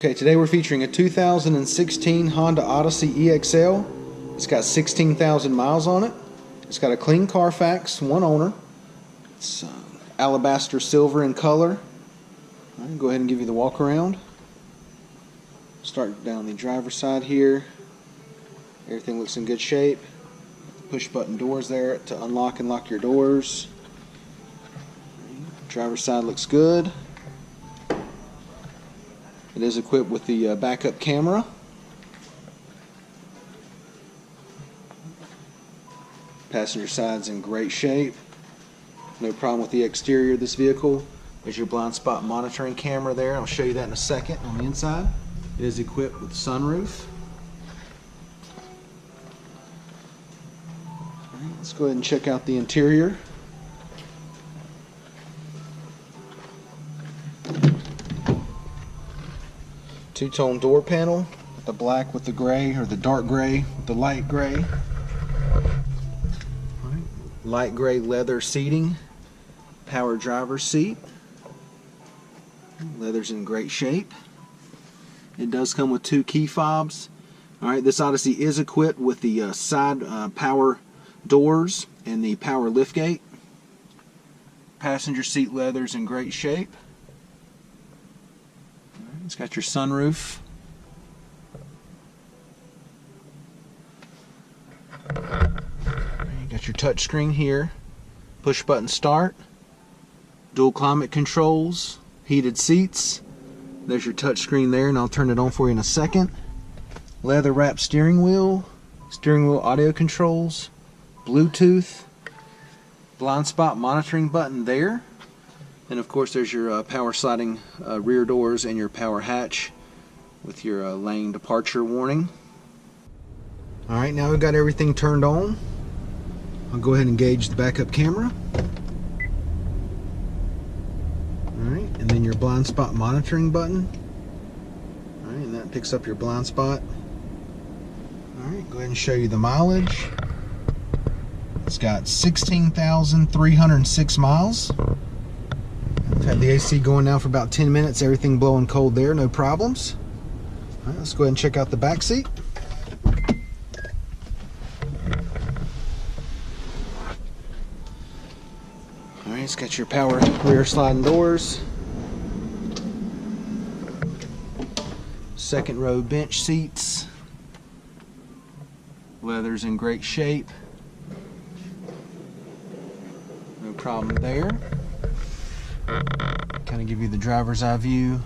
Okay, today we're featuring a 2016 Honda Odyssey EXL. It's got 16,000 miles on it. It's got a clean Carfax, one owner. It's alabaster silver in color. All right, go ahead and give you the walk around. Start down the driver's side here. Everything looks in good shape. Push button doors there to unlock and lock your doors. Driver's side looks good. It is equipped with the backup camera. Passenger side's in great shape. No problem with the exterior of this vehicle. There's your blind spot monitoring camera there. I'll show you that in a second on the inside. It is equipped with sunroof. All right, let's go ahead and check out the interior. Two-tone door panel, the black with the gray, or the dark gray with the light gray. Right. Light gray leather seating, power driver's seat. Leather's in great shape. It does come with two key fobs. Alright, this Odyssey is equipped with the side power doors and the power liftgate. Passenger seat leather's in great shape. It's got your sunroof. You got your touch screen here. Push button start. Dual climate controls. Heated seats. There's your touch screen there, and I'll turn it on for you in a second. Leather wrapped steering wheel. Steering wheel audio controls. Bluetooth. Blind spot monitoring button there. And of course there's your power sliding rear doors and your power hatch with your lane departure warning. Alright, now we've got everything turned on. I'll go ahead and engage the backup camera. Alright, and then your blind spot monitoring button. Alright, and that picks up your blind spot. Alright, go ahead and show you the mileage. It's got 16,306 miles. I've had the AC going now for about 10 minutes, everything blowing cold there, no problems. All right, let's go ahead and check out the back seat. All right, it's got your power rear sliding doors. Second row bench seats. Leather's in great shape. No problem there. Kind of give you the driver's eye view,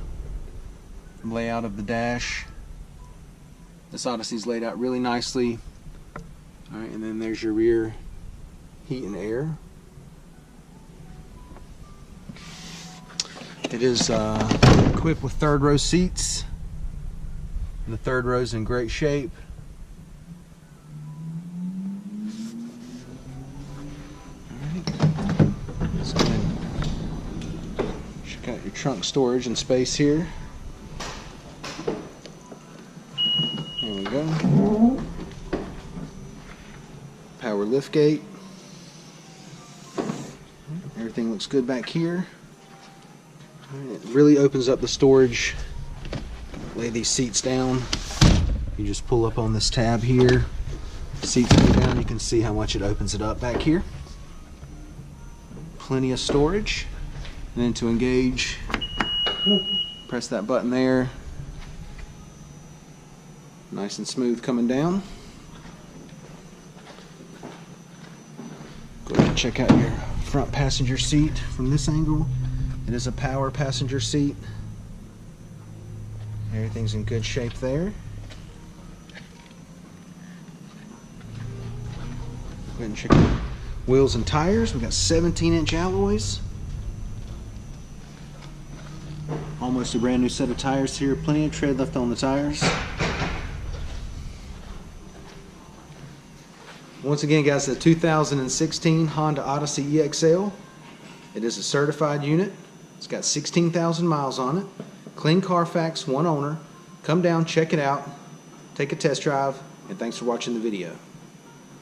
layout of the dash. This Odyssey's laid out really nicely. Alright, and then there's your rear heat and air. It is equipped with third row seats. And the third row's in great shape. Got your trunk storage and space here. There we go. Power liftgate. Everything looks good back here. It really opens up the storage. Lay these seats down. You just pull up on this tab here. Seats go down. You can see how much it opens it up back here. Plenty of storage. And then to engage, press that button there. Nice and smooth coming down. Go ahead and check out your front passenger seat from this angle. It is a power passenger seat. Everything's in good shape there. Go ahead and check out wheels and tires. We've got 17-inch alloys. Almost a brand new set of tires here. Plenty of tread left on the tires. Once again, guys, the 2016 Honda Odyssey EXL. It is a certified unit. It's got 16,000 miles on it. Clean Carfax, one owner. Come down, check it out, take a test drive, and thanks for watching the video.